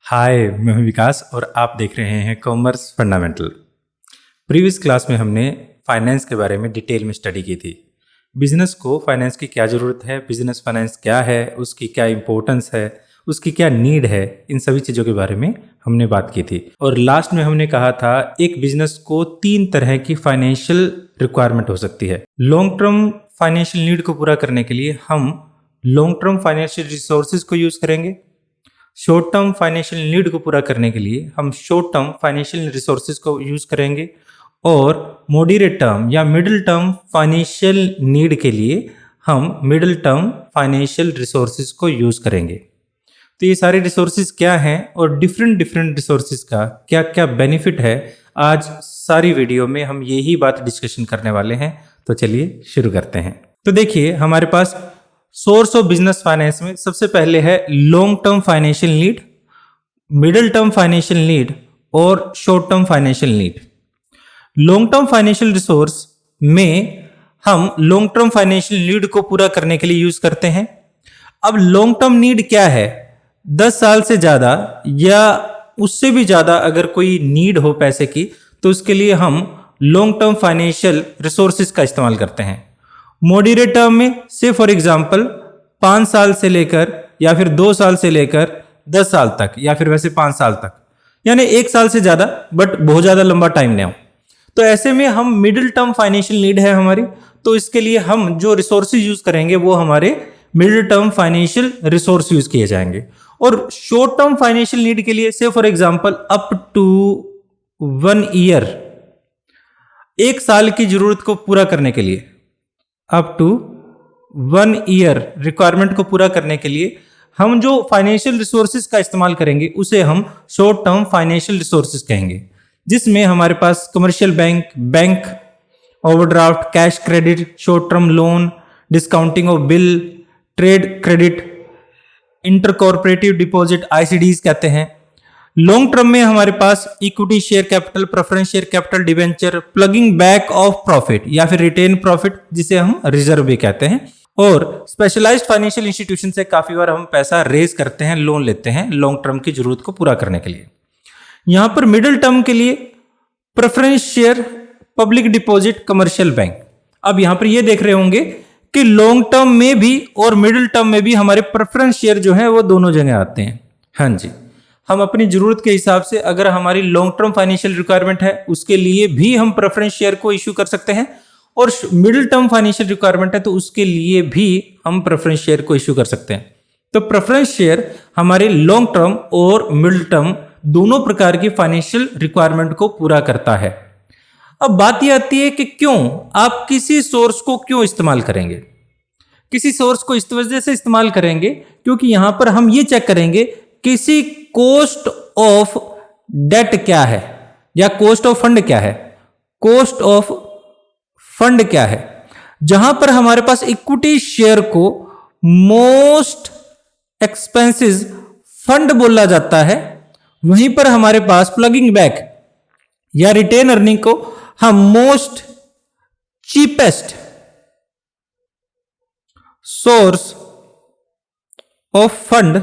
हाय, मैं हूं विकास और आप देख रहे हैं कॉमर्स फंडामेंटल। प्रीवियस क्लास में हमने फाइनेंस के बारे में डिटेल में स्टडी की थी। बिजनेस को फाइनेंस की क्या ज़रूरत है, बिजनेस फाइनेंस क्या है, उसकी क्या इंपॉर्टेंस है, उसकी क्या नीड है, इन सभी चीज़ों के बारे में हमने बात की थी। और लास्ट में हमने कहा था एक बिजनेस को 3 तरह की फाइनेंशियल रिक्वायरमेंट हो सकती है। लॉन्ग टर्म फाइनेंशियल नीड को पूरा करने के लिए हम लॉन्ग टर्म फाइनेंशियल रिसोर्सेज को यूज़ करेंगे। शॉर्ट टर्म फाइनेंशियल नीड को पूरा करने के लिए हम शॉर्ट टर्म फाइनेंशियल रिसोर्सेज को यूज़ करेंगे और मॉडरेट टर्म या मिडिल टर्म फाइनेंशियल नीड के लिए हम मिडिल टर्म फाइनेंशियल रिसोर्सेज को यूज़ करेंगे। तो ये सारे रिसोर्सेज क्या हैं और डिफरेंट रिसोर्सेज का क्या क्या बेनिफिट है, आज सारी वीडियो में हम यही बात डिस्कशन करने वाले हैं। तो चलिए शुरू करते हैं। तो देखिए, हमारे पास सोर्स ऑफ बिजनेस फाइनेंस में सबसे पहले है long term financial need, middle term financial need और short term financial need. Long term financial resource में हम लॉन्ग टर्म फाइनेंशियल नीड को पूरा करने के लिए यूज करते हैं। अब लॉन्ग टर्म नीड क्या है? 10 साल से ज्यादा या उससे भी ज्यादा अगर कोई नीड हो पैसे की, तो उसके लिए हम लॉन्ग टर्म फाइनेंशियल रिसोर्सेज का इस्तेमाल करते हैं। मॉडरेट टर्म में से फॉर एग्जांपल 5 साल से लेकर या फिर 2 साल से लेकर 10 साल तक या फिर वैसे 5 साल तक, यानी 1 साल से ज्यादा बट बहुत ज्यादा लंबा टाइम ना हो। तो ऐसे में हम मिडिल टर्म फाइनेंशियल नीड है हमारी, तो इसके लिए हम जो रिसोर्सेज यूज करेंगे वो हमारे middle term financial resource use किए जाएंगे। और शॉर्ट टर्म फाइनेंशियल नीड के लिए से for example up to 1 year, 1 साल की जरूरत को पूरा करने के लिए, अप टू 1 ईयर रिक्वायरमेंट को पूरा करने के लिए हम जो फाइनेंशियल रिसोर्सेज का इस्तेमाल करेंगे उसे हम शॉर्ट टर्म फाइनेंशियल रिसोर्सेज कहेंगे, जिसमें हमारे पास commercial bank, overdraft, cash credit, short term loan, discounting of bill, trade credit, inter corporative deposit ICDs कहते हैं। लॉन्ग टर्म में हमारे पास equity share capital, preference share capital, debenture, plugging back of profit या फिर रिटेन प्रॉफिट जिसे हम reserve भी कहते हैं। और स्पेशलाइज्ड फाइनेंशियल इंस्टीट्यूशन से काफी बार हम पैसा रेज करते हैं, लोन लेते हैं लॉन्ग टर्म की जरूरत को पूरा करने के लिए। यहां पर मिडिल टर्म के लिए preference share, public deposit, commercial bank. अब यहां पर ये देख रहे होंगे कि लॉन्ग टर्म में भी और मिडिल टर्म में भी हमारे प्रेफरेंस शेयर जो है वो दोनों जगह आते हैं। हाँ जी, हम अपनी जरूरत के हिसाब से अगर हमारी लॉन्ग टर्म फाइनेंशियल रिक्वायरमेंट है उसके लिए भी हम प्रेफरेंस शेयर को इश्यू कर सकते हैं, और मिडिल टर्म फाइनेंशियल रिक्वायरमेंट है तो उसके लिए भी हम प्रेफरेंस शेयर को इश्यू कर सकते हैं। तो प्रेफरेंस शेयर हमारे लॉन्ग टर्म और मिडिल टर्म दोनों प्रकार की फाइनेंशियल रिक्वायरमेंट को पूरा करता है। अब बात यह आती है कि क्यों आप किसी सोर्स को क्यों इस्तेमाल करेंगे। किसी सोर्स को इस वजह से इस्तेमाल करेंगे क्योंकि यहां पर हम ये चेक करेंगे किसी कॉस्ट ऑफ डेट क्या है या कॉस्ट ऑफ फंड क्या है। कॉस्ट ऑफ फंड क्या है? जहां पर हमारे पास इक्विटी शेयर को मोस्ट एक्सपेंसिव फंड बोला जाता है, वहीं पर हमारे पास प्लगिंग बैक या रिटेन अर्निंग को हम most cheapest source of fund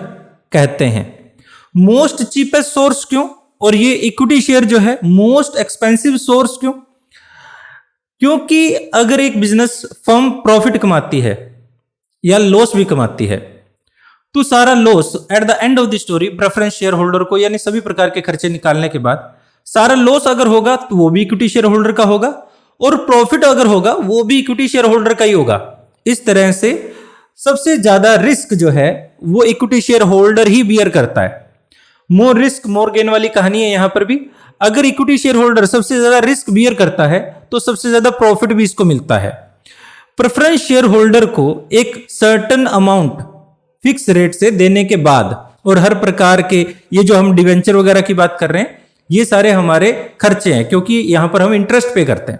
कहते हैं। मोस्ट चीपेस्ट सोर्स क्यों, और ये इक्विटी शेयर जो है मोस्ट एक्सपेंसिव सोर्स क्यों? क्योंकि अगर एक बिजनेस फर्म प्रॉफिट कमाती है या लॉस भी कमाती है, तो सारा loss at the end of the story preference share holder को, यानी सभी प्रकार के खर्चे निकालने के बाद सारा लॉस अगर होगा तो वो भी इक्विटी शेयर होल्डर का होगा, और प्रॉफिट अगर होगा वो भी इक्विटी शेयर होल्डर का ही होगा। इस तरह से सबसे ज्यादा रिस्क जो है वो इक्विटी शेयर होल्डर ही बियर करता है। मोर रिस्क मोर गेन वाली कहानी है यहां पर भी। अगर इक्विटी शेयर होल्डर सबसे ज्यादा रिस्क बियर करता है तो सबसे ज्यादा प्रॉफिट भी इसको मिलता है। प्रेफरेंस शेयर होल्डर को एक सर्टेन अमाउंट फिक्स रेट से देने के बाद, और हर प्रकार के ये जो हम डिवेंचर वगैरह की बात कर रहे हैं ये सारे हमारे खर्चे हैं, क्योंकि यहां पर हम इंटरेस्ट पे करते हैं।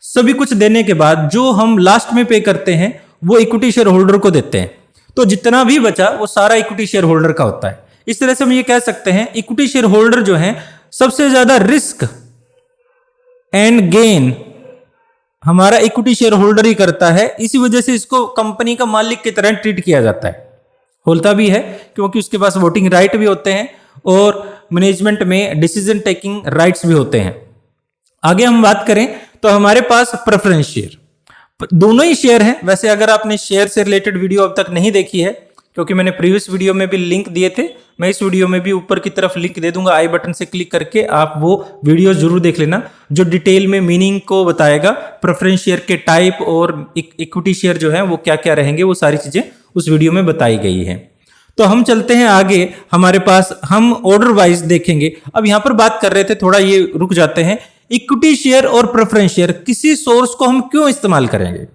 सभी कुछ देने के बाद जो हम लास्ट में पे करते हैं वो इक्विटी शेयर होल्डर को देते हैं, तो जितना भी बचा वो सारा इक्विटी शेयर होल्डर का होता है। इस तरह से हम ये कह सकते हैं इक्विटी शेयर होल्डर जो है सबसे ज्यादा रिस्क एंड गेन हमारा इक्विटी शेयर होल्डर ही करता है। इसी वजह से इसको कंपनी का मालिक की तरह ट्रीट किया जाता है। होता भी है क्योंकि उसके पास वोटिंग राइट भी होते हैं और मैनेजमेंट में डिसीजन टेकिंग राइट्स भी होते हैं। आगे हम बात करें तो हमारे पास प्रेफरेंस शेयर, दोनों ही शेयर हैं। वैसे अगर आपने शेयर से रिलेटेड वीडियो अब तक नहीं देखी है, क्योंकि मैंने प्रीवियस वीडियो में भी लिंक दिए थे, मैं इस वीडियो में भी ऊपर की तरफ लिंक दे दूंगा, आई बटन से क्लिक करके आप वो वीडियो जरूर देख लेना, जो डिटेल में मीनिंग को बताएगा, प्रेफरेंस शेयर के टाइप और इक्विटी शेयर जो है वो क्या क्या रहेंगे, वो सारी चीजें उस वीडियो में बताई गई है। तो हम चलते हैं आगे, हमारे पास हम ऑर्डर वाइज देखेंगे। अब यहां पर बात कर रहे थे, थोड़ा ये रुक जाते हैं, इक्विटी शेयर और प्रेफरेंस शेयर किसी सोर्स को हम क्यों इस्तेमाल करेंगे।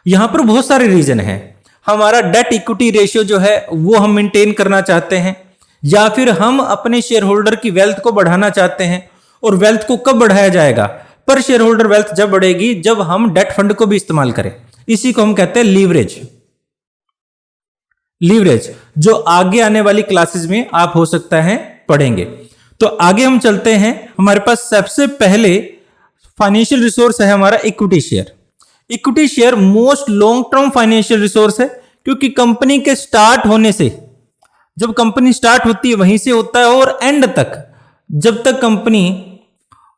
यहां पर बहुत सारे रीजन हैं। हमारा डेट इक्विटी रेशियो जो है वो हम मेंटेन करना चाहते हैं, या फिर हम अपने शेयर होल्डर की वेल्थ को बढ़ाना चाहते हैं। और वेल्थ को कब बढ़ाया जाएगा? पर शेयर होल्डर वेल्थ जब बढ़ेगी जब हम डेट फंड को भी इस्तेमाल करें। इसी को हम कहते हैं लीवरेज। लीवरेज जो आगे आने वाली क्लासेस में आप हो सकता है पढ़ेंगे। तो आगे हम चलते हैं, हमारे पास सबसे पहले फाइनेंशियल रिसोर्स है हमारा equity share. Equity share most long term financial resource है, क्योंकि कंपनी के स्टार्ट होने से, जब कंपनी स्टार्ट होती है वहीं से होता है, और एंड तक, जब तक कंपनी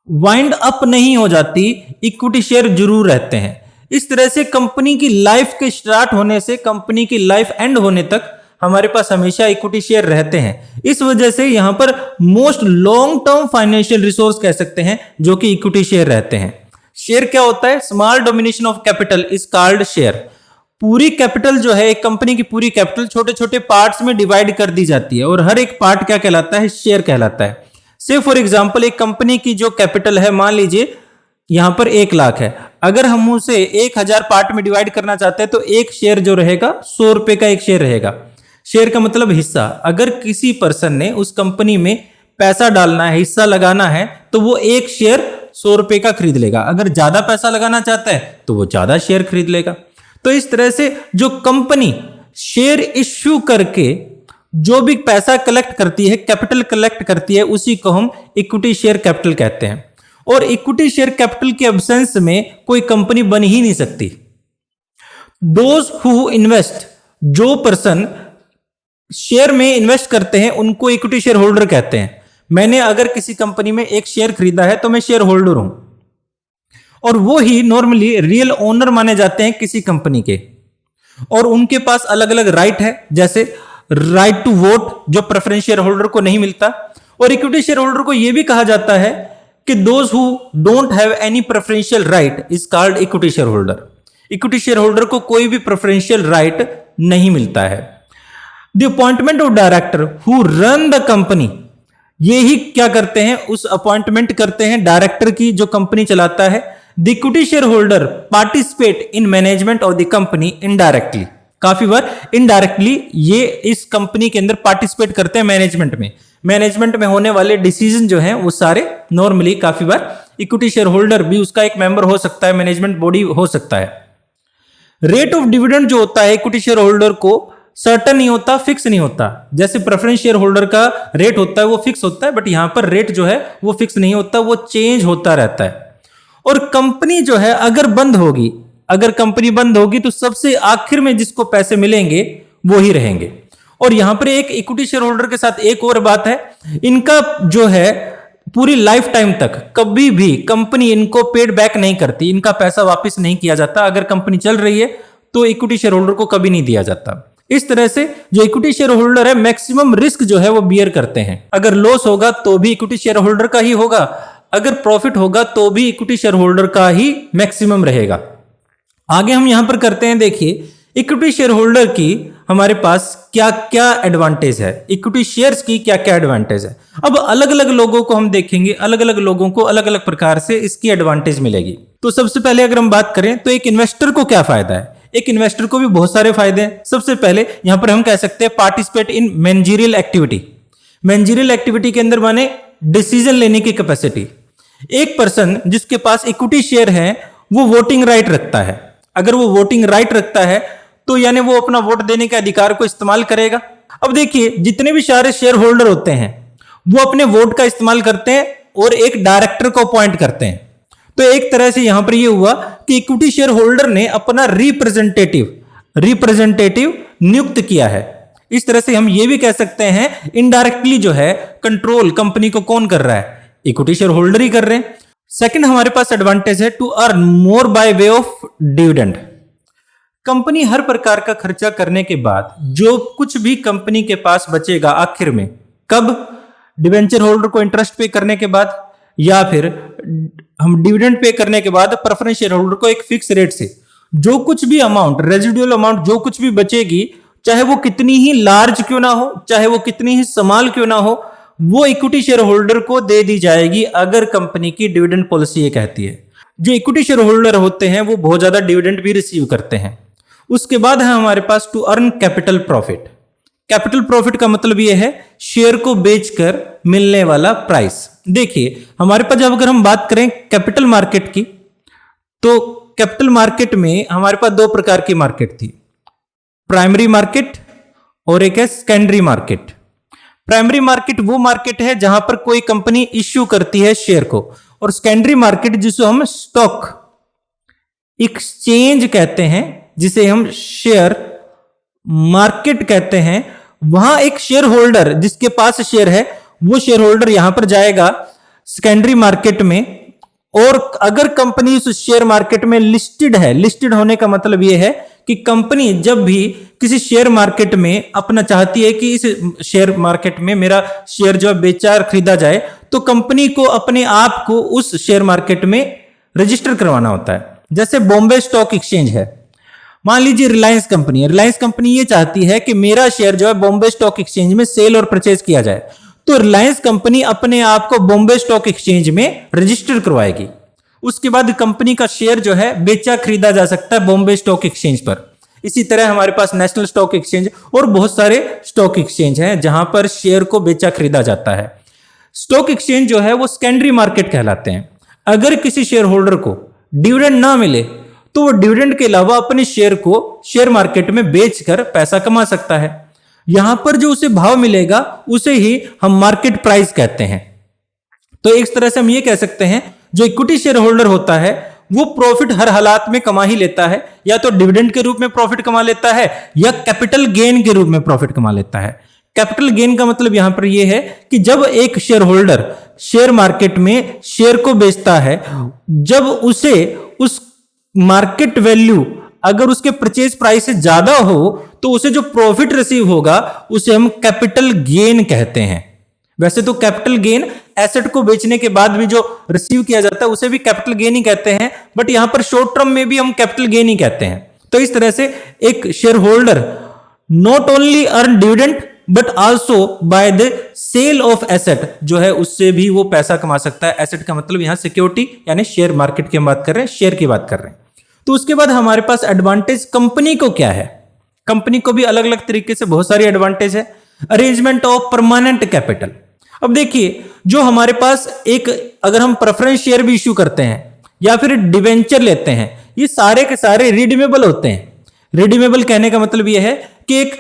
वाइंड अप नहीं हो जाती, इक्विटी शेयर जरूर रहते हैं। इस तरह से कंपनी की लाइफ के स्टार्ट होने से कंपनी की लाइफ एंड होने तक हमारे पास हमेशा इक्विटी शेयर रहते हैं। इस वजह से यहां पर most long term financial resource कह सकते हैं जो कि इक्विटी शेयर रहते हैं। शेयर क्या होता है? Small domination of capital is called share. पूरी कैपिटल जो है, एक कंपनी की पूरी कैपिटल छोटे छोटे पार्ट्स में डिवाइड कर दी जाती है, और हर एक पार्ट क्या कहलाता है? शेयर कहलाता है। से फॉर एग्जांपल एक कंपनी की जो कैपिटल है, मान लीजिए यहां पर 1 लाख है, अगर हम उसे 1000 पार्ट में डिवाइड करना चाहते हैं तो एक शेयर जो रहेगा 100 रुपए का एक शेयर रहेगा। शेयर का मतलब हिस्सा। अगर किसी पर्सन ने उस कंपनी में पैसा डालना है, हिस्सा लगाना है, तो वो एक शेयर 100 रुपए का खरीद लेगा। अगर ज्यादा पैसा लगाना चाहता है तो वो ज्यादा शेयर खरीद लेगा। तो इस तरह से जो कंपनी शेयर इश्यू करके जो भी पैसा कलेक्ट करती है, कैपिटल कलेक्ट करती है, उसी को हम इक्विटी शेयर कैपिटल कहते हैं। और इक्विटी शेयर कैपिटल के एब्सेंस में कोई कंपनी बन ही नहीं सकती। दोज हु इन्वेस्ट, जो पर्सन शेयर में इन्वेस्ट करते हैं उनको इक्विटी शेयर होल्डर कहते हैं। मैंने अगर किसी कंपनी में एक शेयर खरीदा है तो मैं शेयर होल्डर हूं, और वो ही नॉर्मली रियल ओनर माने जाते हैं किसी कंपनी के। और उनके पास अलग अलग राइट है, जैसे राइट टू वोट जो प्रेफरेंस शेयर होल्डर को नहीं मिलता। और इक्विटी शेयर होल्डर को यह भी कहा जाता है कि those who don't have any preferential right is called equity share holder. Equity share holder को कोई भी प्रेफरेंशियल राइट नहीं मिलता है। The appointment of director who run the company, ये ही क्या करते हैं? उस अपॉइंटमेंट करते हैं डायरेक्टर की जो कंपनी चलाता है। The equity share holder participate in management of the company indirectly. काफी बार इनडायरेक्टली ये इस कंपनी के अंदर पार्टिसिपेट करते हैं मैनेजमेंट में। मैनेजमेंट में होने वाले डिसीजन जो हैं वो सारे नॉर्मली काफी बार इक्विटी शेयर होल्डर भी उसका एक मेंबर हो सकता है, मैनेजमेंट बॉडी हो सकता है। रेट ऑफ डिविडेंड जो होता है इक्विटी शेयर होल्डर को सर्टन नहीं होता, फिक्स नहीं होता। जैसे प्रेफरेंस शेयर होल्डर का रेट होता है वो फिक्स होता है, बट यहां पर रेट जो है वो फिक्स नहीं होता, वो चेंज होता रहता है। और कंपनी जो है अगर बंद होगी, अगर कंपनी बंद होगी तो सबसे आखिर में जिसको पैसे मिलेंगे वो ही रहेंगे। और यहां पर एक इक्विटी शेयर होल्डर के साथ एक और बात है, इनका जो है पूरी लाइफ टाइम तक कभी भी कंपनी इनको पेड बैक नहीं करती, इनका पैसा वापस नहीं किया जाता। अगर कंपनी चल रही है तो इक्विटी शेयर होल्डर को कभी नहीं दिया जाता। इस तरह से जो इक्विटी शेयर होल्डर है मैक्सिमम रिस्क जो है वो बियर करते हैं। अगर लॉस होगा तो भी इक्विटी शेयर होल्डर का ही होगा, अगर प्रॉफिट होगा तो भी इक्विटी शेयर होल्डर का ही मैक्सिमम रहेगा। आगे हम यहां पर करते हैं, देखिए इक्विटी शेयर होल्डर की हमारे पास क्या क्या एडवांटेज है, इक्विटी शेयर्स की क्या क्या एडवांटेज है। अब अलग अलग लोगों को हम देखेंगे, अलग अलग लोगों को अलग अलग प्रकार से इसकी एडवांटेज मिलेगी। तो सबसे पहले अगर हम बात करें तो एक इन्वेस्टर को क्या फायदा है? एक इन्वेस्टर को भी बहुत सारे फायदे हैं। सबसे पहले यहां पर हम कह सकते हैं participate in managerial activity. Managerial activity के अंदर माने डिसीजन लेने की कैपेसिटी। एक पर्सन जिसके पास इक्विटी शेयर है वो वोटिंग राइट रखता है। अगर वो वोटिंग राइट रखता है तो यानी वो अपना वोट देने के अधिकार को इस्तेमाल करेगा। अब देखिए जितने भी सारे शेयर होल्डर होते हैं वो अपने वोट का इस्तेमाल करते हैं और एक डायरेक्टर को अपॉइंट करते हैं। तो एक तरह से यहां पर ये हुआ कि इक्विटी शेयर होल्डर ने अपना रिप्रेजेंटेटिव नियुक्त किया है। इस तरह से हम ये भी कह सकते हैं इनडायरेक्टली जो है कंट्रोल कंपनी को कौन कर रहा है, इक्विटी शेयर होल्डर ही कर रहे हैं। सेकंड हमारे पास एडवांटेज है to earn more by way of dividend. Company हर प्रकार का खर्चा करने के बाद जो कुछ भी कंपनी के पास बचेगा आखिर में, कब, डिवेंचर होल्डर को इंटरेस्ट पे करने के बाद, या फिर हम डिविडेंड पे करने के बाद प्रेफरेंस शेयर होल्डर को एक फिक्स रेट से जो कुछ भी अमाउंट, रेजिडुअल अमाउंट जो कुछ भी बचेगी, चाहे वो कितनी ही लार्ज क्यों ना हो, चाहे वो कितनी ही स्मॉल क्यों ना हो, वो इक्विटी शेयर होल्डर को दे दी जाएगी अगर कंपनी की डिविडेंड पॉलिसी ये कहती है। जो इक्विटी शेयर होल्डर होते हैं वो बहुत ज्यादा डिविडेंड भी रिसीव करते हैं। उसके बाद है हमारे पास to earn capital profit. Capital profit का मतलब ये है शेयर को बेचकर मिलने वाला प्राइस। देखिए हमारे पास जब अगर हम बात करें कैपिटल मार्केट की, तो कैपिटल मार्केट में हमारे पास दो प्रकार की मार्केट थी, प्राइमरी मार्केट और एक है सेकेंडरी मार्केट। प्राइमरी मार्केट वो मार्केट है जहां पर कोई कंपनी इश्यू करती है शेयर को, और सेकेंडरी मार्केट जिसे हम स्टॉक एक्सचेंज कहते हैं, जिसे हम शेयर मार्केट कहते हैं, वहां एक शेयर होल्डर जिसके पास शेयर है वो शेयर होल्डर यहां पर जाएगा सेकेंडरी मार्केट में, और अगर कंपनी उस शेयर मार्केट में लिस्टेड है, लिस्टेड होने का मतलब यह है कि कंपनी जब भी किसी शेयर मार्केट में अपना चाहती है कि इस शेयर मार्केट में मेरा शेयर जो बेचा और खरीदा जाए, तो कंपनी को अपने आप को उस शेयर मार्केट में रजिस्टर करवाना होता है। जैसे बॉम्बे स्टॉक एक्सचेंज है, मान लीजिए रिलायंस कंपनी है, रिलायंस कंपनी ये चाहती है कि मेरा शेयर जो है बॉम्बे स्टॉक एक्सचेंज में सेल और परचेज किया जाए, तो रिलायंस कंपनी अपने आप को बॉम्बे स्टॉक एक्सचेंज में रजिस्टर करवाएगी। उसके बाद कंपनी का शेयर जो है बेचा खरीदा जा सकता है बॉम्बे स्टॉक एक्सचेंज पर। इसी तरह हमारे पास नेशनल स्टॉक एक्सचेंज और बहुत सारे स्टॉक एक्सचेंज हैं जहां पर शेयर को बेचा खरीदा जाता है। स्टॉक एक्सचेंज जो है वो सेकेंडरी मार्केट कहलाते हैं। अगर किसी शेयर होल्डर को डिविडेंड ना मिले तो वो डिविडेंड के अलावा अपने शेयर को शेयर मार्केट में बेचकर पैसा कमा सकता है। यहां पर जो उसे भाव मिलेगा उसे ही हम मार्केट प्राइस कहते हैं। तो एक तरह से हम ये कह सकते हैं जो इक्विटी शेयर होल्डर होता है वो प्रॉफिट हर हालात में कमा ही लेता है, या तो डिविडेंड के रूप में प्रॉफिट कमा लेता है या कैपिटल गेन के रूप में प्रॉफिट कमा लेता है। कैपिटल गेन का मतलब यहां पर यह है कि जब एक शेयर होल्डर शेयर मार्केट में शेयर को बेचता है, जब उसे उस मार्केट वैल्यू अगर उसके परचेज प्राइस से ज्यादा हो तो उसे जो प्रॉफिट रिसीव होगा उसे हम कैपिटल गेन कहते हैं। वैसे तो कैपिटल गेन एसेट को बेचने के बाद भी जो रिसीव किया जाता है उसे भी कैपिटल गेन ही कहते हैं, बट यहां पर शॉर्ट टर्म में भी हम कैपिटल गेन ही कहते हैं। तो इस तरह से एक share holder not only earn dividend but also by the sale of asset, जो है उससे भी वो पैसा कमा सकता है। एसेट का मतलब यहां सिक्योरिटी यानी शेयर मार्केट की बात कर रहे हैं, शेयर की बात कर रहे हैं। तो उसके बाद हमारे पास एडवांटेज कंपनी को क्या है। कंपनी को भी अलग अलग तरीके से बहुत सारी एडवांटेज है। Arrangement of permanent capital. अब देखिए जो हमारे पास एक अगर हम प्रेफरेंस शेयर भी इश्यू करते हैं या फिर डिवेंचर लेते हैं, ये सारे के सारे रिडीमेबल होते हैं। रिडीमेबल कहने का मतलब ये है कि एक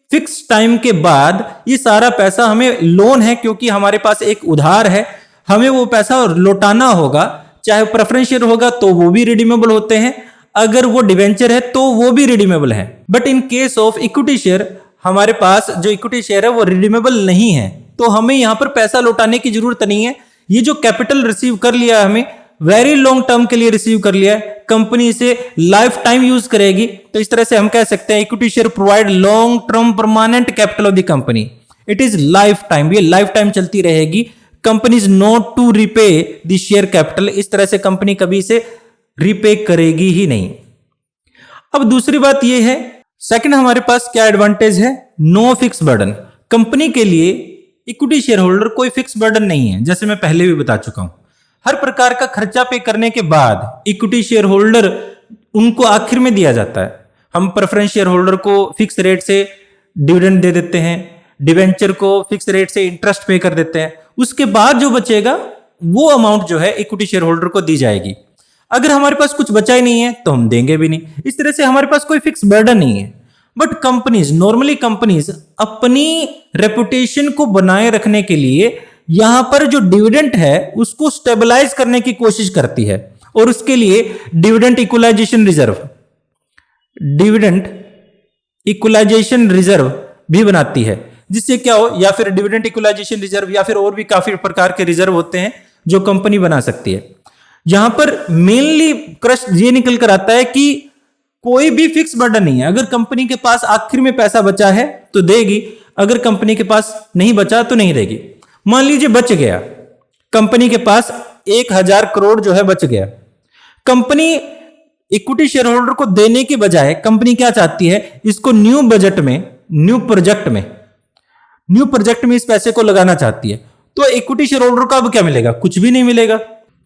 फिक्स टाइम के बाद ये सारा पैसा हमें लोन है, क्योंकि हमारे पास एक उधार है, हमें वो पैसा लौटाना होगा। चाहे प्रेफरेंस शेयर होगा तो वो भी रिडीमेबल होते हैं, अगर वो डिवेंचर है तो वो भी रिडीमेबल है। But in case of equity share हमारे पास जो इक्विटी शेयर है वो रिडीमेबल नहीं है, तो हमें यहां पर पैसा लौटाने की जरूरत नहीं है। ये जो कैपिटल रिसीव कर लिया हमें वेरी लॉन्ग टर्म के लिए रिसीव कर लिया है, कंपनी इसे लाइफ टाइम यूज करेगी। तो इस तरह से हम कह सकते हैं equity share provide long term permanent capital of the company, it is life time, ये लाइफ टाइम चलती रहेगी। Company is not to repay the share capital, इस तरह से कंपनी कभी इसे रिपे करेगी ही नहीं। अब दूसरी बात यह है, सेकंड हमारे पास क्या एडवांटेज है, नो फिक्स बर्डन। कंपनी के लिए इक्विटी शेयर होल्डर कोई फिक्स बर्डन नहीं है, जैसे मैं पहले भी बता चुका हूं। हर प्रकार का खर्चा पे करने के बाद इक्विटी शेयर होल्डर उनको आखिर में दिया जाता है। हम प्रेफरेंस शेयर होल्डर को फिक्स रेट से डिविडेंड दे देते हैं, डिवेंचर को फिक्स रेट से इंटरेस्ट पे कर देते हैं, उसके बाद जो बचेगा वो अमाउंट जो है इक्विटी शेयर होल्डर को दी जाएगी। अगर हमारे पास कुछ बचा ही नहीं है तो हम देंगे भी नहीं। इस तरह से हमारे पास कोई फिक्स बर्डन नहीं है। बट कंपनीज, नॉर्मली कंपनीज अपनी रेपुटेशन को बनाए रखने के लिए यहां पर जो डिविडेंड है उसको स्टेबलाइज करने की कोशिश करती है, और उसके लिए डिविडेंड इक्वलाइजेशन रिजर्व भी बनाती है, जिससे क्या हो, या फिर डिविडेंड इक्वलाइजेशन रिजर्व या फिर और भी काफी प्रकार के रिजर्व होते हैं जो कंपनी बना सकती है। यहां पर मेनली प्रश्न ये निकल कर आता है कि कोई भी फिक्स बर्डन नहीं है। अगर कंपनी के पास आखिर में पैसा बचा है तो देगी, अगर कंपनी के पास नहीं बचा तो नहीं देगी। मान लीजिए बच गया, कंपनी के पास 1000 करोड़ जो है बच गया, कंपनी इक्विटी शेयर होल्डर को देने के बजाय कंपनी क्या चाहती है, इसको न्यू बजट में, न्यू प्रोजेक्ट में इस पैसे को लगाना चाहती है। तो इक्विटी शेयर होल्डर को अब क्या मिलेगा? कुछ भी नहीं मिलेगा,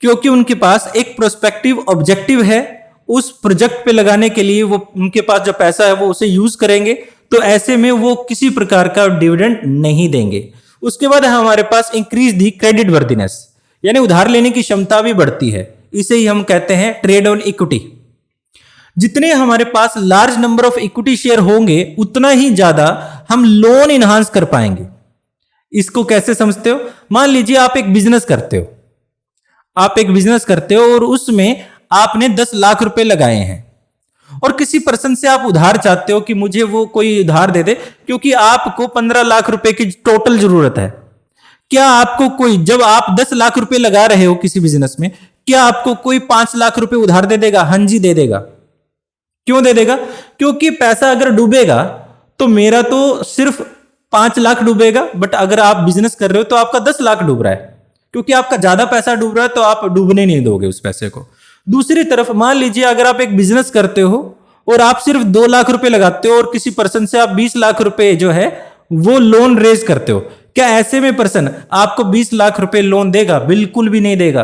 क्योंकि उनके पास एक प्रोस्पेक्टिव ऑब्जेक्टिव है, उस प्रोजेक्ट पे लगाने के लिए वो उनके पास जो पैसा है वो उसे यूज करेंगे, तो ऐसे में वो किसी प्रकार का डिविडेंड नहीं देंगे। उसके बाद हमारे पास इंक्रीज दी क्रेडिट वर्दीनेस, यानी उधार लेने की क्षमता भी बढ़ती है। इसे ही हम कहते हैं ट्रेड ऑन इक्विटी। जितने हमारे पास large number of equity share होंगे उतना ही ज्यादा हम लोन इनहांस कर पाएंगे। इसको कैसे समझते हो? मान लीजिए आप एक बिजनेस करते हो और उसमें आपने 10 लाख रुपए लगाए हैं और किसी पर्सन से आप उधार चाहते हो कि मुझे वो कोई उधार दे दे, क्योंकि आपको 15 लाख रुपए की टोटल जरूरत है। क्या आपको कोई, जब आप 10 लाख रुपए लगा रहे हो किसी बिजनेस में, क्या आपको कोई 5 लाख रुपए उधार दे देगा? हाँ जी, दे देगा। क्यों दे देगा? क्योंकि पैसा अगर डूबेगा तो मेरा तो सिर्फ 5 लाख डूबेगा, बट अगर आप बिजनेस कर रहे हो तो आपका 10 लाख डूब रहा है, क्योंकि आपका ज्यादा पैसा डूब रहा है तो आप डूबने नहीं दोगे उस पैसे को। दूसरी तरफ मान लीजिए अगर आप एक बिजनेस करते हो और आप सिर्फ 2 लाख रुपए लगाते हो और किसी पर्सन से आप 20 लाख रुपए जो है वो लोन रेज करते हो, क्या ऐसे में पर्सन आपको 20 लाख रुपए लोन देगा? बिल्कुल भी नहीं देगा,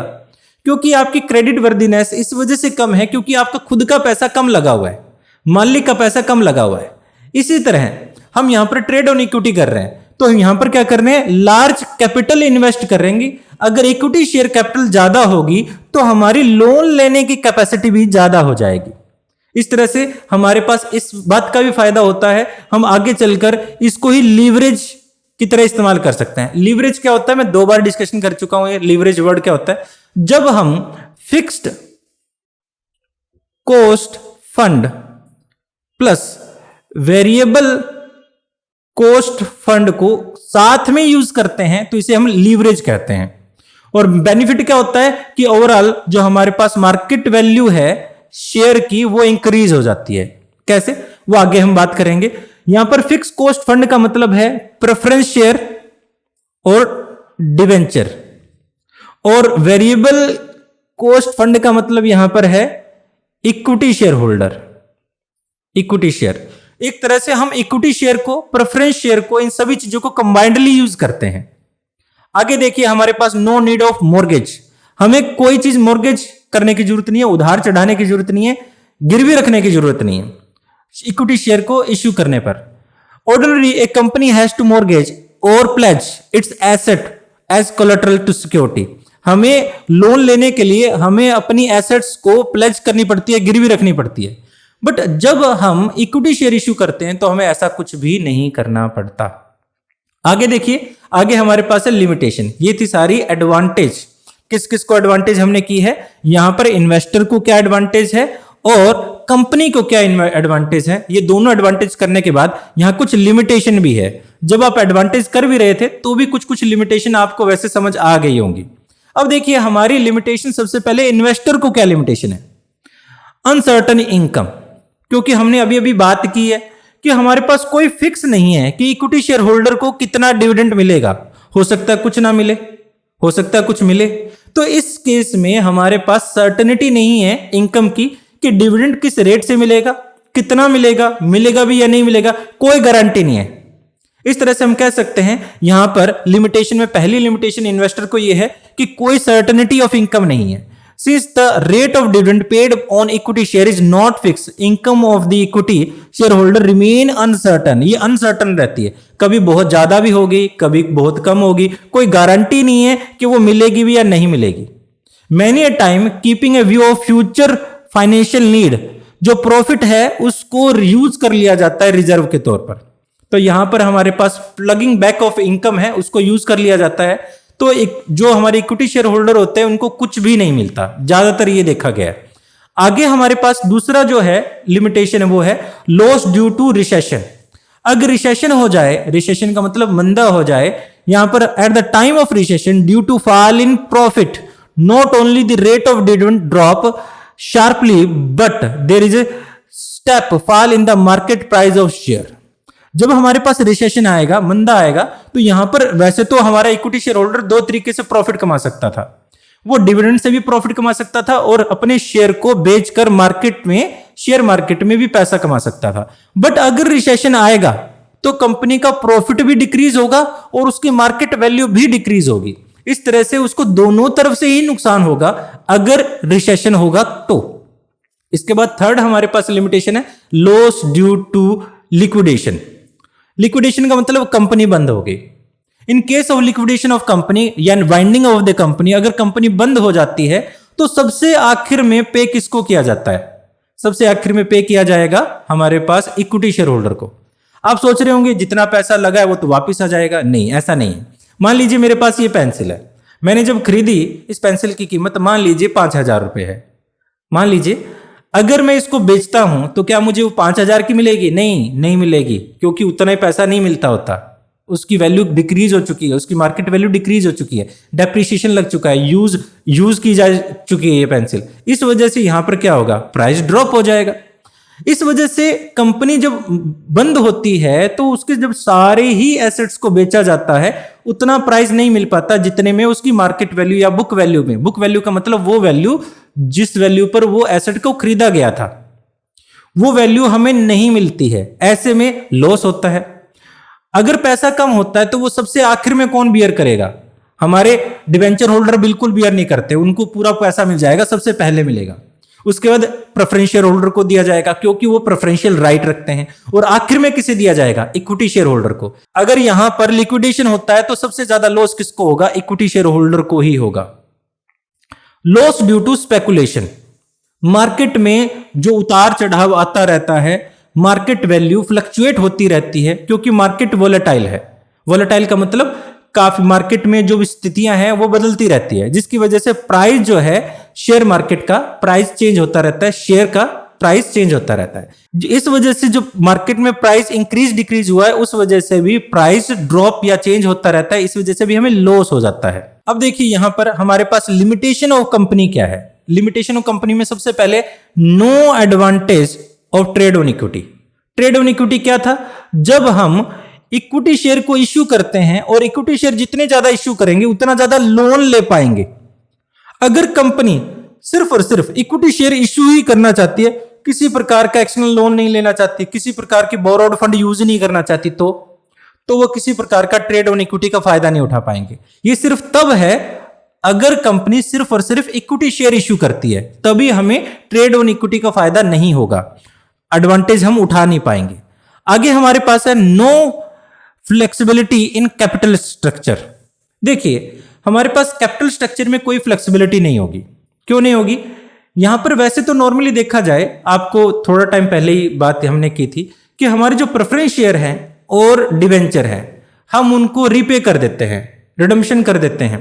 क्योंकि आपकी क्रेडिट वर्दीनेस इस वजह से कम है क्योंकि आपका खुद का पैसा कम लगा हुआ है, मालिक का पैसा कम लगा हुआ है। इसी तरह हम यहां पर ट्रेड ऑन इक्विटी कर रहे हैं, तो यहां पर क्या कर रहे हैं? लार्ज कैपिटल इन्वेस्ट करेंगे। अगर इक्विटी शेयर कैपिटल ज्यादा होगी तो हमारी लोन लेने की कैपेसिटी भी ज्यादा हो जाएगी। इस तरह से हमारे पास इस बात का भी फायदा होता है, हम आगे चलकर इसको ही लीवरेज की तरह इस्तेमाल कर सकते हैं। लीवरेज क्या होता है? मैं 2 बार डिस्कशन कर चुका हूं। ये लीवरेज वर्ड क्या होता है? जब हम fixed cost fund plus variable cost fund को साथ में यूज करते हैं तो इसे हम लीवरेज कहते हैं। और बेनिफिट क्या होता है कि ओवरऑल जो हमारे पास मार्केट वैल्यू है शेयर की वो इंक्रीज हो जाती है। कैसे? वो आगे हम बात करेंगे। यहां पर फिक्स कॉस्ट फंड का मतलब है प्रेफरेंस शेयर और डिवेंचर, और वेरिएबल कॉस्ट फंड का मतलब यहां पर है equity share holder, equity share. एक तरह से हम इक्विटी शेयर को, प्रेफरेंस शेयर को, इन सभी चीजों को कंबाइंडली यूज करते हैं। आगे देखिए हमारे पास नो नीड ऑफ मॉर्गेज, हमें कोई चीज मॉर्गेज करने की जरूरत नहीं है, उधार चढ़ाने की जरूरत नहीं है, गिरवी रखने की जरूरत नहीं है इक्विटी शेयर को इश्यू करने पर। Ordinary a company has to mortgage और pledge its asset as collateral to security. हमें लोन लेने के लिए हमें अपनी एसेट्स को प्लेज करनी पड़ती है, गिरवी रखनी पड़ती है। बट जब हम इक्विटी शेयर इश्यू करते हैं तो हमें ऐसा कुछ भी नहीं करना पड़ता। आगे देखिए, आगे हमारे पास है लिमिटेशन। ये थी सारी एडवांटेज, किस किस को एडवांटेज हमने की है। यहां पर इन्वेस्टर को क्या एडवांटेज है और कंपनी को क्या एडवांटेज है। ये दोनों एडवांटेज करने के बाद यहां कुछ लिमिटेशन भी है। जब आप एडवांटेज कर भी रहे थे तो भी कुछ कुछ लिमिटेशन आपको वैसे समझ आ गई होंगी। अब देखिए हमारी लिमिटेशन, सबसे पहले इन्वेस्टर को क्या लिमिटेशन है? अनसर्टन इनकम, क्योंकि हमने अभी अभी बात की है कि हमारे पास कोई फिक्स नहीं है कि इक्विटी शेयर होल्डर को कितना डिविडेंड मिलेगा। हो सकता है कुछ ना मिले, हो सकता है कुछ मिले। तो इस केस में हमारे पास सर्टेनिटी नहीं है इनकम की कि डिविडेंड किस रेट से मिलेगा, कितना मिलेगा, मिलेगा भी या नहीं मिलेगा, कोई गारंटी नहीं है। इस तरह से हम कह सकते हैं यहां पर लिमिटेशन में पहली लिमिटेशन इन्वेस्टर को यह है कि कोई सर्टेनिटी ऑफ इनकम नहीं है। Since the rate of dividend paid on equity share is not fixed, income of the equity shareholder remain uncertain. ये uncertain रहती है, कभी बहुत ज्यादा भी होगी, कभी बहुत कम होगी, कोई गारंटी नहीं है कि वो मिलेगी भी या नहीं मिलेगी। Many a time keeping a view of future financial need, जो प्रॉफिट है उसको यूज कर लिया जाता है रिजर्व के तौर पर। तो यहां पर हमारे पास प्लगिंग बैक ऑफ इनकम है, उसको यूज कर लिया जाता है। तो एक जो हमारे इक्विटी शेयर होल्डर होते हैं उनको कुछ भी नहीं मिलता, ज्यादातर ये देखा गया है। आगे हमारे पास दूसरा जो है लिमिटेशन है वो है लॉस ड्यू टू रिसेशन। अगर रिसेशन हो जाए, रिसेशन का मतलब मंदा हो जाए, यहां पर at the time of recession due to fall in profit not only the rate of dividend drop sharply but there is a step fall in the market price of share. जब हमारे पास recession आएगा, मंदा आएगा, तो यहां पर वैसे तो हमारा इक्विटी शेयर होल्डर दो तरीके से प्रॉफिट कमा सकता था। वो डिविडेंड से भी प्रॉफिट कमा सकता था और अपने शेयर को बेचकर मार्केट में, शेयर मार्केट में भी पैसा कमा सकता था। बट अगर रिसेशन आएगा तो कंपनी का प्रॉफिट भी डिक्रीज होगा और उसकी मार्केट वैल्यू भी डिक्रीज होगी। इस तरह से उसको दोनों तरफ से ही नुकसान होगा अगर रिसेशन होगा तो। इसके बाद थर्ड हमारे पास लिमिटेशन है loss due to liquidation. Liquidation का मतलब कंपनी बंद हो गई। In case of liquidation of company या वाइंडिंग ऑफ द कंपनी, अगर कंपनी बंद हो जाती है तो सबसे आखिर में पे किसको किया जाता है? सबसे आखिर में पे किया जाएगा हमारे पास इक्विटी शेयर होल्डर को। आप सोच रहे होंगे जितना पैसा लगा है वो तो वापस आ जाएगा। नहीं, ऐसा नहीं है। मान लीजिए मेरे पास ये पेंसिल है, मैंने जब खरीदी, इस पेंसिल की कीमत मान लीजिए 5,000 रुपए है। मान लीजिए अगर मैं इसको बेचता हूं तो क्या मुझे वो 5,000 की मिलेगी? नहीं मिलेगी, क्योंकि उतना ही पैसा नहीं मिलता होता। उसकी वैल्यू डिक्रीज हो चुकी है, उसकी मार्केट वैल्यू डिक्रीज हो चुकी है, डेप्रिसिएशन लग चुका है, यूज की जा चुकी है ये पेंसिल। इस वजह से यहां पर क्या होगा? प्राइस ड्रॉप हो जाएगा। इस वजह से कंपनी जब बंद होती है तो उसके जब सारे ही एसेट्स को बेचा जाता है उतना प्राइस नहीं मिल पाता जितने में उसकी मार्केट वैल्यू या बुक वैल्यू में, बुक वैल्यू का मतलब वो वैल्यू जिस वैल्यू पर वो एसेट को खरीदा गया था, वो वैल्यू हमें नहीं मिलती है। ऐसे में लॉस होता है। अगर पैसा कम होता है तो वो सबसे आखिर में कौन बियर करेगा? हमारे डिवेंचर होल्डर बिल्कुल बियर नहीं करते, उनको पूरा पैसा मिल जाएगा, सबसे पहले मिलेगा। उसके बाद प्रेफरेंस शेयर होल्डर को दिया जाएगा क्योंकि वो प्रेफरेंशियल राइट रखते हैं। और आखिर में किसे दिया जाएगा? इक्विटी शेयर होल्डर को। अगर यहां पर लिक्विडेशन होता है तो सबसे ज्यादा लॉस किसको होगा? इक्विटी शेयर होल्डर को ही होगा। Loss due to speculation. Market में जो उतार चढ़ाव आता रहता है, मार्केट वैल्यू फ्लक्चुएट होती रहती है क्योंकि मार्केट वोलेटाइल है। वोलेटाइल का मतलब काफी मार्केट में जो स्थितियां हैं वो बदलती रहती है, जिसकी वजह से प्राइस जो है शेयर मार्केट का प्राइस चेंज होता रहता है, शेयर का प्राइस चेंज होता रहता है। इस वजह से जो मार्केट में प्राइस इंक्रीज डिक्रीज हुआ है उस वजह से भी प्राइस ड्रॉप या चेंज होता रहता है। इस वजह से भी हमें लॉस हो जाता है। अब देखिए यहां पर हमारे पास लिमिटेशन ऑफ कंपनी क्या है। लिमिटेशन ऑफ कंपनी में सबसे पहले no advantage of trade on equity. Trade on equity क्या था? जब हम इक्विटी शेयर को इश्यू करते हैं और इक्विटी शेयर जितने ज्यादा इश्यू करेंगे उतना ज्यादा लोन ले पाएंगे। अगर कंपनी सिर्फ और सिर्फ इक्विटी शेयर इश्यू ही करना चाहती है, किसी प्रकार का एक्सटर्नल लोन नहीं लेना चाहती, किसी प्रकार की बोरोड फंड यूज नहीं करना चाहती, तो वो किसी प्रकार का ट्रेड ऑन इक्विटी का फायदा नहीं उठा पाएंगे। ये सिर्फ तब है अगर कंपनी सिर्फ और सिर्फ इक्विटी शेयर इश्यू करती है, तभी हमें ट्रेड ऑन इक्विटी का फायदा नहीं होगा, एडवांटेज हम उठा नहीं पाएंगे। आगे हमारे पास है no flexibility in capital structure. देखिए हमारे पास कैपिटल स्ट्रक्चर में कोई फ्लेक्सिबिलिटी नहीं होगी। क्यों नहीं होगी? यहां पर वैसे तो नॉर्मली देखा जाए, आपको थोड़ा टाइम पहले ही बात हमने की थी कि हमारे जो प्रेफरेंस शेयर हैं और डिवेंचर हैं, हम उनको रीपे कर देते हैं, रिडम्पशन कर देते हैं,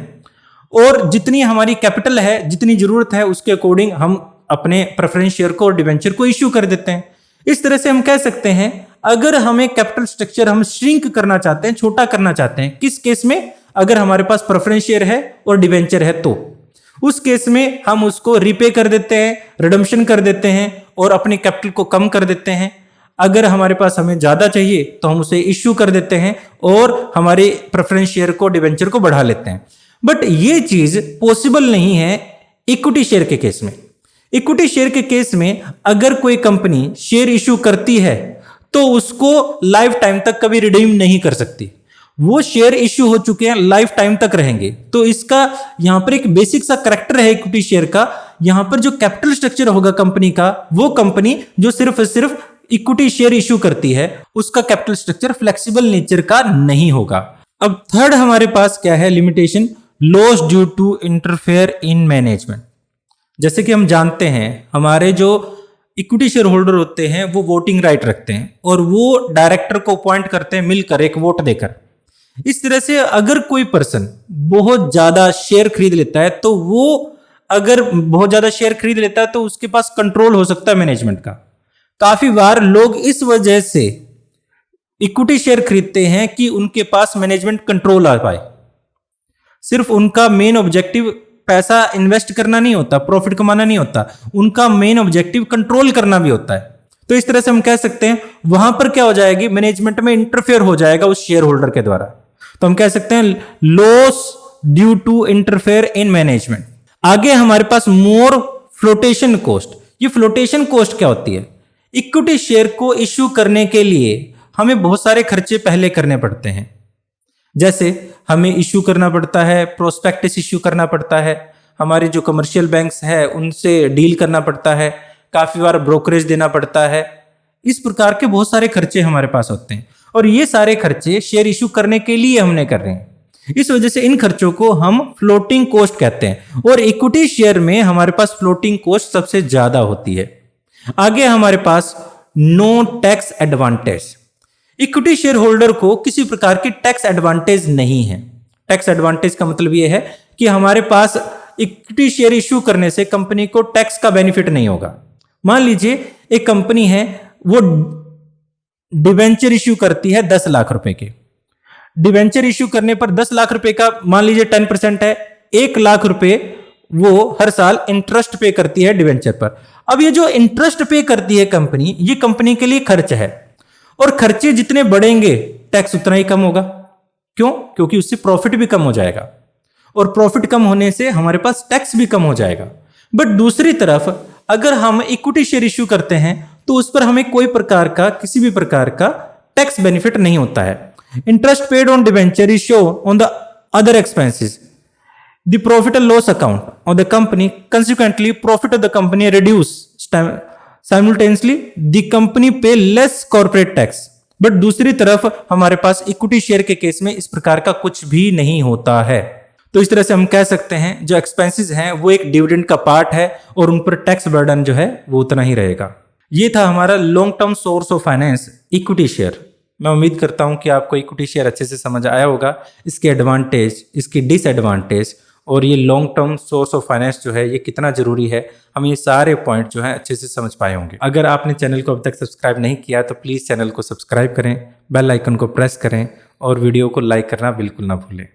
और जितनी हमारी कैपिटल है, जितनी जरूरत है उसके अकॉर्डिंग हम अपने प्रेफरेंस शेयर को और डिवेंचर को इश्यू कर देते हैं। इस तरह से हम कह सकते हैं अगर हमें कैपिटल स्ट्रक्चर हम श्रिंक करना चाहते हैं, छोटा करना चाहते हैं, किस केस में? अगर हमारे पास प्रेफरेंस शेयर है और डिवेंचर है तो उस केस में हम उसको रीपे कर देते हैं, रिडम्पशन कर देते हैं और अपनी कैपिटल को कम कर देते हैं। अगर हमारे पास हमें ज्यादा चाहिए तो हम उसे इश्यू कर देते हैं और हमारे प्रेफरेंस शेयर को, डिवेंचर को बढ़ा लेते हैं। बट ये चीज पॉसिबल नहीं है इक्विटी शेयर के केस में। इक्विटी शेयर के केस में अगर कोई कंपनी शेयर इश्यू करती है तो उसको लाइफ टाइम तक कभी रिडीम नहीं कर सकती। वो शेयर इश्यू हो चुके हैं, लाइफ टाइम तक रहेंगे। तो इसका यहां पर एक बेसिक सा करैक्टर है इक्विटी शेयर का। यहां पर जो कैपिटल स्ट्रक्चर होगा कंपनी का, वो कंपनी जो सिर्फ इक्विटी शेयर इश्यू करती है उसका कैपिटल स्ट्रक्चर फ्लेक्सिबल नेचर का नहीं होगा। अब थर्ड हमारे पास क्या है limitation? Loss due to interfere in management. जैसे कि हम जानते हैं हमारे जो इक्विटी शेयर होल्डर होते हैं वो वोटिंग राइट रखते हैं और वो डायरेक्टर को अपॉइंट करते हैं मिलकर एक वोट देकर। इस तरह से अगर कोई पर्सन बहुत ज्यादा शेयर खरीद लेता है तो वो अगर बहुत ज्यादा शेयर खरीद लेता है तो उसके पास कंट्रोल हो सकता है मैनेजमेंट का। काफी बार लोग इस वजह से इक्विटी शेयर खरीदते हैं कि उनके पास मैनेजमेंट कंट्रोल आ पाए। सिर्फ उनका मेन ऑब्जेक्टिव पैसा इन्वेस्ट करना नहीं होता, प्रॉफिट कमाना नहीं होता, उनका मेन ऑब्जेक्टिव कंट्रोल करना भी होता है। तो इस तरह से हम कह सकते हैं वहां पर क्या हो जाएगी, मैनेजमेंट में इंटरफेयर हो जाएगा उस शेयर होल्डर के द्वारा। तो हम कह सकते हैं loss due to interfere in management. आगे हमारे पास मोर फ्लोटेशन कॉस्ट। ये फ्लोटेशन कॉस्ट क्या होती है? इक्विटी शेयर को इश्यू करने के लिए हमें बहुत सारे खर्चे पहले करने पड़ते हैं। जैसे हमें इश्यू करना पड़ता है, प्रोस्पेक्टस इश्यू करना पड़ता है, हमारे जो कमर्शियल बैंक्स है उनसे डील करना पड़ता है, काफी बार ब्रोकरेज देना पड़ता है। इस प्रकार के बहुत सारे खर्चे हमारे पास होते हैं और ये सारे खर्चे शेयर इश्यू करने के लिए हमने कर रहे हैं। इस वजह से इन खर्चों को हम फ्लोटिंग कॉस्ट कहते हैं और इक्विटी शेयर में हमारे पास फ्लोटिंग कॉस्ट सबसे ज्यादा होती है। आगे हमारे पास no tax advantage. Equity share holder को किसी प्रकार की टैक्स एडवांटेज नहीं है। टैक्स एडवांटेज का मतलब यह है कि हमारे पास इक्विटी शेयर इश्यू करने से कंपनी को टैक्स का बेनिफिट नहीं होगा। मान लीजिए एक कंपनी है, वो डिवेंचर इश्यू करती है 10 लाख रुपए के। डिवेंचर इश्यू करने पर 10 लाख रुपए का मान लीजिए 10% है, 1 लाख रुपए वो हर साल इंटरेस्ट पे करती है डिवेंचर पर। अब ये जो इंटरेस्ट पे करती है कंपनी, ये कंपनी के लिए खर्च है और खर्चे जितने बढ़ेंगे टैक्स उतना ही कम होगा। क्यों? क्योंकि उससे प्रॉफिट भी कम हो जाएगा और प्रॉफिट कम होने से हमारे पास टैक्स भी कम हो जाएगा। बट दूसरी तरफ अगर हम इक्विटी शेयर इश्यू करते हैं तो उस पर हमें कोई प्रकार का, किसी भी प्रकार का टैक्स बेनिफिट नहीं होता है। Interest paid on debenture is show on the other expenses the profit and loss account of the company, consequently profit of the company reduce, simultaneously the company पे लेस कॉर्पोरेट टैक्स। बट दूसरी तरफ हमारे पास equity share के case में इस प्रकार का कुछ भी नहीं होता है। तो इस तरह से हम कह सकते हैं जो एक्सपेंसेस हैं वो एक डिविडेंड का पार्ट है और उन पर टैक्स बर्डन जो है वो उतना ही रहेगा। ये था हमारा long term source of finance, equity share. मैं उम्मीद करता हूं कि आपको इक्विटी शेयर अच्छे से समझ आया होगा, इसके एडवांटेज, इसकी डिसएडवांटेज और ये long term source of finance जो है ये कितना जरूरी है, हम ये सारे पॉइंट जो है अच्छे से समझ पाए होंगे। अगर आपने चैनल को अब तक सब्सक्राइब नहीं किया तो प्लीज़ चैनल को सब्सक्राइब करें, बेल आइकन को प्रेस करें और वीडियो को लाइक करना बिल्कुल ना भूलें।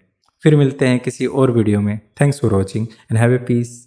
फिर मिलते हैं किसी और वीडियो में। Thanks for watching and have a piece.